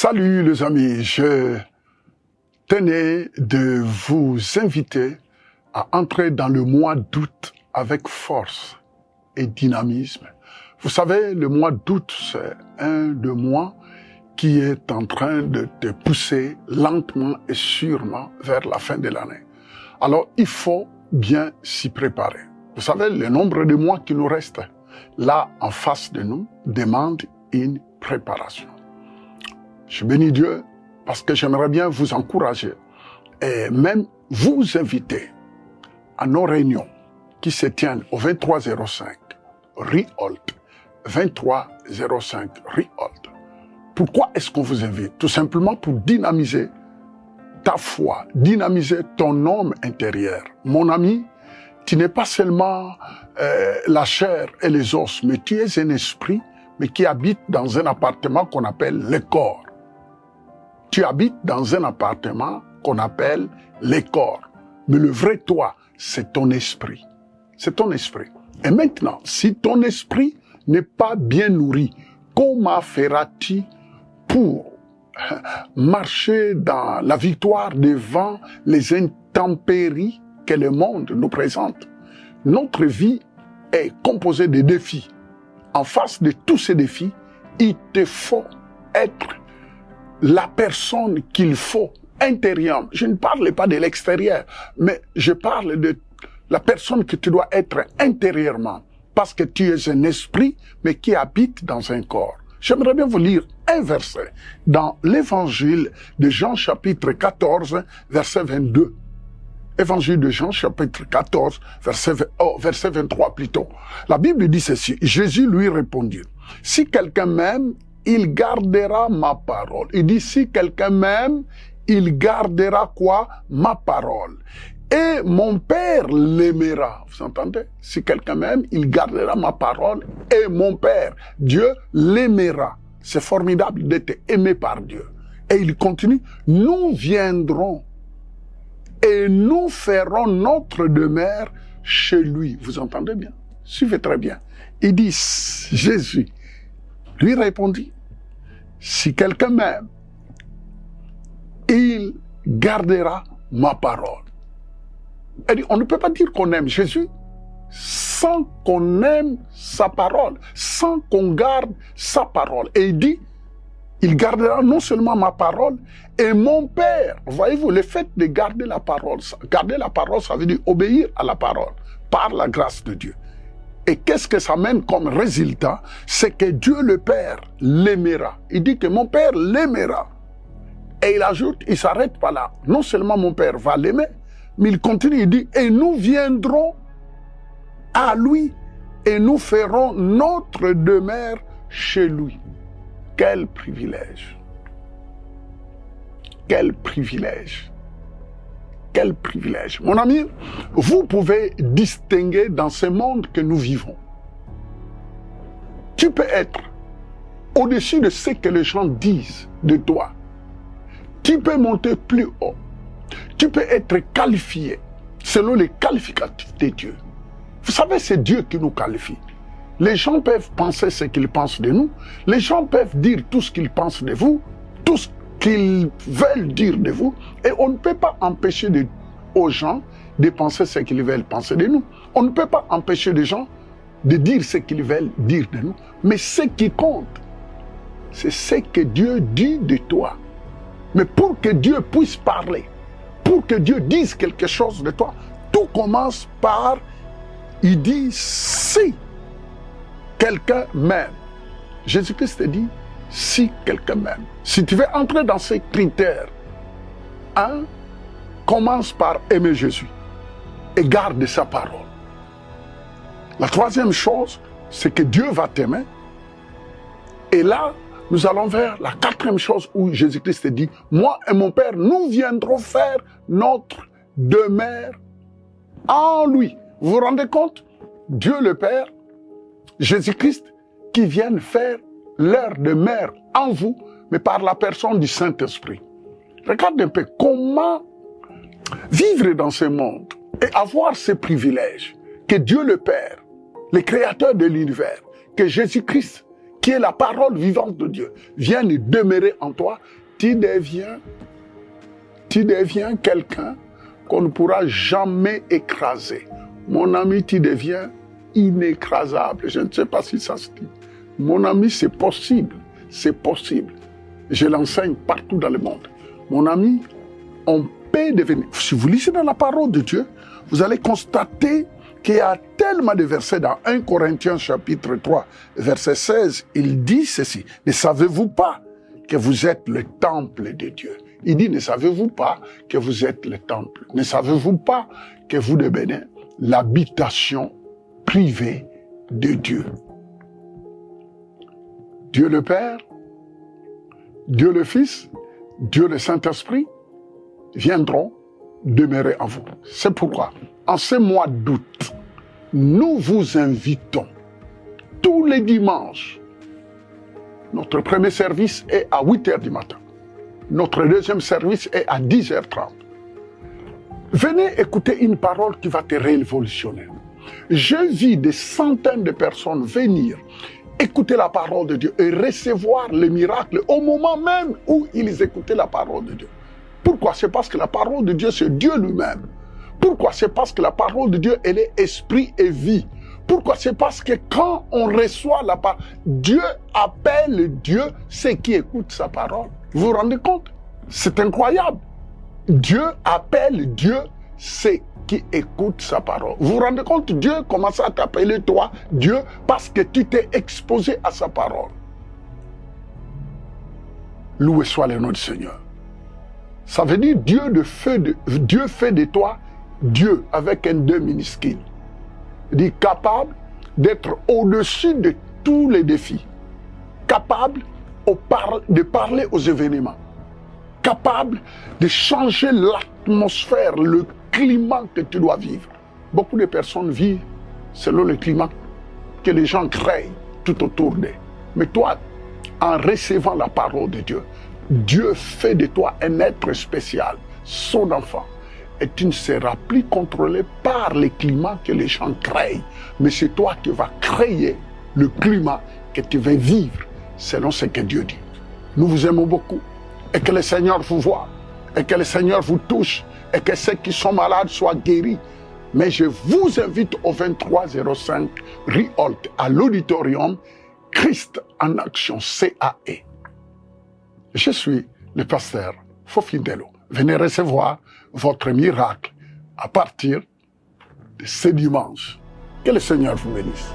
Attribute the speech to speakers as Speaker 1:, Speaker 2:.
Speaker 1: Salut les amis, je tenais de vous inviter à entrer dans le mois d'août avec force et dynamisme. Vous savez, le mois d'août, c'est un des mois qui est en train de te pousser lentement et sûrement vers la fin de l'année. Alors, il faut bien s'y préparer. Vous savez, le nombre de mois qui nous restent là en face de nous demande une préparation. Je bénis Dieu parce que j'aimerais bien vous encourager et même vous inviter à nos réunions qui se tiennent au 2305 Rue Holt. 2305 Rue Holt. Pourquoi est-ce qu'on vous invite? Tout simplement pour dynamiser ta foi, dynamiser ton homme intérieur. Mon ami, tu n'es pas seulement la chair et les os, mais tu es un esprit, mais qui habite dans un appartement qu'on appelle le corps. Tu habites dans un appartement qu'on appelle les corps. Mais le vrai toi, c'est ton esprit. C'est ton esprit. Et maintenant, si ton esprit n'est pas bien nourri, comment feras-tu pour marcher dans la victoire devant les intempéries que le monde nous présente? Notre vie est composée de défis. En face de tous ces défis, il te faut être la personne qu'il faut intérieurement. Je ne parle pas de l'extérieur, mais je parle de la personne que tu dois être intérieurement, parce que tu es un esprit, mais qui habite dans un corps. J'aimerais bien vous lire un verset dans l'évangile de Jean chapitre 14, verset 22. Évangile de Jean chapitre 14, verset 23 plutôt. La Bible dit ceci, Jésus lui répondit, « Si quelqu'un m'aime, il gardera ma parole. » Il dit, si quelqu'un m'aime, il gardera quoi? Ma parole. Et mon Père l'aimera. Vous entendez? Si quelqu'un m'aime, il gardera ma parole. Et mon Père, Dieu, l'aimera. C'est formidable d'être aimé par Dieu. Et il continue, nous viendrons et nous ferons notre demeure chez lui. Vous entendez bien? Suivez très bien. Il dit, Jésus lui répondit, si quelqu'un m'aime, il gardera ma parole. Et on ne peut pas dire qu'on aime Jésus sans qu'on aime sa parole, sans qu'on garde sa parole. Et il dit, il gardera non seulement ma parole, et mon Père. Voyez-vous, le fait de garder la parole, ça veut dire obéir à la parole, par la grâce de Dieu. Et qu'est-ce que ça mène comme résultat? C'est que Dieu le Père l'aimera. Il dit que mon Père l'aimera. Et il ajoute, il ne s'arrête pas là. Non seulement mon Père va l'aimer, mais il continue, il dit, et nous viendrons à lui et nous ferons notre demeure chez lui. Quel privilège! Quel privilège! Quel privilège! Mon ami, vous pouvez distinguer dans ce monde que nous vivons. Tu peux être au-dessus de ce que les gens disent de toi. Tu peux monter plus haut. Tu peux être qualifié selon les qualificatifs de Dieu. Vous savez, c'est Dieu qui nous qualifie. Les gens peuvent penser ce qu'ils pensent de nous. Les gens peuvent dire tout ce qu'ils pensent de vous, tout ce qu'ils veulent dire de vous. Et on ne peut pas empêcher aux gens de penser ce qu'ils veulent penser de nous. On ne peut pas empêcher les gens de dire ce qu'ils veulent dire de nous. Mais ce qui compte, c'est ce que Dieu dit de toi. Mais pour que Dieu puisse parler, pour que Dieu dise quelque chose de toi, tout commence par, il dit, si quelqu'un m'aime. Jésus-Christ dit, si quelqu'un m'aime. Si tu veux entrer dans ces critères, commence par aimer Jésus et garde sa parole. La troisième chose, c'est que Dieu va t'aimer. Et là, nous allons vers la quatrième chose où Jésus-Christ dit, moi et mon Père, nous viendrons faire notre demeure en lui. Vous vous rendez compte? Dieu le Père, Jésus-Christ, qui viennent faire leur demeure en vous, mais par la personne du Saint-Esprit. Regarde un peu comment vivre dans ce monde et avoir ces privilèges que Dieu le Père, le Créateur de l'univers, que Jésus-Christ, qui est la parole vivante de Dieu, vienne demeurer en toi, tu deviens quelqu'un qu'on ne pourra jamais écraser. Mon ami, tu deviens inécrasable. Je ne sais pas si ça se dit. Mon ami, c'est possible. C'est possible. Je l'enseigne partout dans le monde. Mon ami, on peut devenir... Si vous lisez dans la parole de Dieu, vous allez constater qu'il y a tellement de versets dans 1 Corinthiens chapitre 3, verset 16. Il dit ceci. Ne savez-vous pas que vous êtes le temple de Dieu? Il dit, ne savez-vous pas que vous êtes le temple? Ne savez-vous pas que vous devenez l'habitation privée de Dieu? Dieu le Père, Dieu le Fils, Dieu le Saint-Esprit viendront demeurer en vous. C'est pourquoi, en ce mois d'août, nous vous invitons tous les dimanches. Notre premier service est à 8 h du matin. Notre deuxième service est à 10h30. Venez écouter une parole qui va te révolutionner. Je vis des centaines de personnes venir écouter la parole de Dieu et recevoir les miracles au moment même où ils écoutaient la parole de Dieu. Pourquoi? C'est parce que la parole de Dieu, c'est Dieu lui-même. Pourquoi? C'est parce que la parole de Dieu, elle est esprit et vie. Pourquoi? C'est parce que quand on reçoit la parole, Dieu appelle Dieu ceux qui écoutent sa parole. Vous vous rendez compte? C'est incroyable. Dieu appelle Dieu ceux qui écoutent sa parole. Vous vous rendez compte? Dieu commence à t'appeler toi, Dieu, parce que tu t'es exposé à sa parole. Loué soit le nom du Seigneur. Ça veut dire Dieu fait de toi Dieu avec un deux minuscule. Il dit capable d'être au-dessus de tous les défis. Capable de parler aux événements. Capable de changer l'atmosphère, le climat que tu dois vivre. Beaucoup de personnes vivent selon le climat que les gens créent tout autour d'eux. Mais toi, en recevant la parole de Dieu, Dieu fait de toi un être spécial, son enfant. Et tu ne seras plus contrôlé par les climats que les gens créent. Mais c'est toi qui vas créer le climat que tu vas vivre selon ce que Dieu dit. Nous vous aimons beaucoup. Et que le Seigneur vous voie. Et que le Seigneur vous touche. Et que ceux qui sont malades soient guéris. Mais je vous invite au 2305 rue Holt à l'auditorium Christ en Action, CAE. Je suis le pasteur Fofindelo. Venez recevoir votre miracle à partir de ce dimanche. Que le Seigneur vous bénisse.